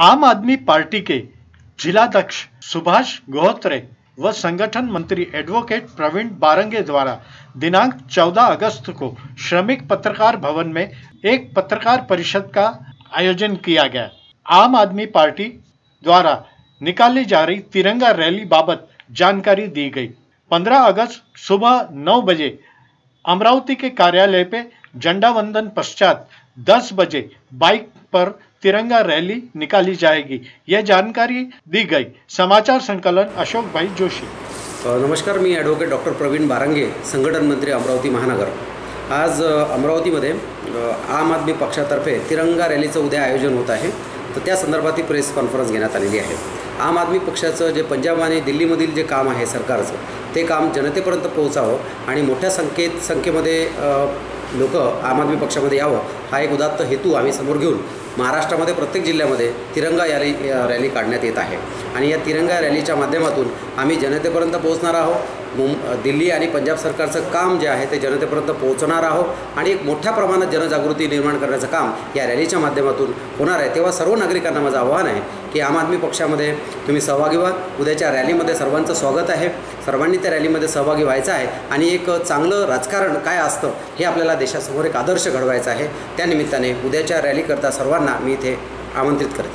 आम आदमी पार्टी के जिलाध्यक्ष सुभाष गोहत्रे व संगठन मंत्री एडवोकेट प्रवीण बारंगे द्वारा दिनांक 14 अगस्त को श्रमिक पत्रकार भवन में एक पत्रकार परिषद का आयोजन किया गया। आम आदमी पार्टी द्वारा निकाली जा रही तिरंगा रैली बाबत जानकारी दी गई। 15 अगस्त सुबह 9 बजे अमरावती के कार्यालय पे झंडा वंदन पश्चात 10 बजे बाइक पर तिरंगा रैली निकाली जाएगी, यह जानकारी दी गई। समाचार संकलन अशोक भाई जोशी। नमस्कार, मी ॲडव्होकेट डॉक्टर प्रवीण बारंगे, संघटन मंत्री अमरावती महानगर। आज अमरावतीमध्ये आम आदमी पक्षातर्फे तिरंगा रॅलीचं उद्या आयोजन होत आहे, तर त्या संदर्भात प्रेस कॉन्फरन्स घेण्यात आलेली आहे। आम आदमी पक्षाचं जे पंजाब आणि दिल्लीमधील जे काम आहे सरकारचं, ते काम जनतेपर्यंत पोहोचावं आणि मोठ्या संख्येमध्ये लोक आम आदमी पक्षामध्ये यावं, हा एक उदात्त हेतू आम्ही समोर घेऊन महाराष्ट्रामध्ये प्रत्येक जिल्ह्यामध्ये तिरंगा रॅली काढण्यात येत आहे। आणि या तिरंगा रॅलीच्या माध्यमातून आम्ही जनतेपर्यंत पोहोचणार आहोत। दिल्ली आणि पंजाब सरकारचं काम जे आहे ते जनतेपर्यंत पोहोचणार आहोत आणि एक मोठ्या प्रमाणात जनजागृती निर्माण करण्याचं काम या रॅलीच्या माध्यमातून होणार आहे। तेव्हा सर्व नागरिकांना माझं आव्हान आहे की आम आदमी पक्षामध्ये तुम्ही सहभागी व्हा। उद्याच्या रॅलीमध्ये सर्वांचं स्वागत आहे, सर्वांनी त्या रॅलीमध्ये सहभागी व्हायचं आहे आणि एक चांगलं राजकारण काय असतं हे आपल्याला देशासमोर एक आदर्श घडवायचा आहे। त्या निमित्ताने उद्याच्या रॅलीकरता सर्वांना मी इथे आमंत्रित करते।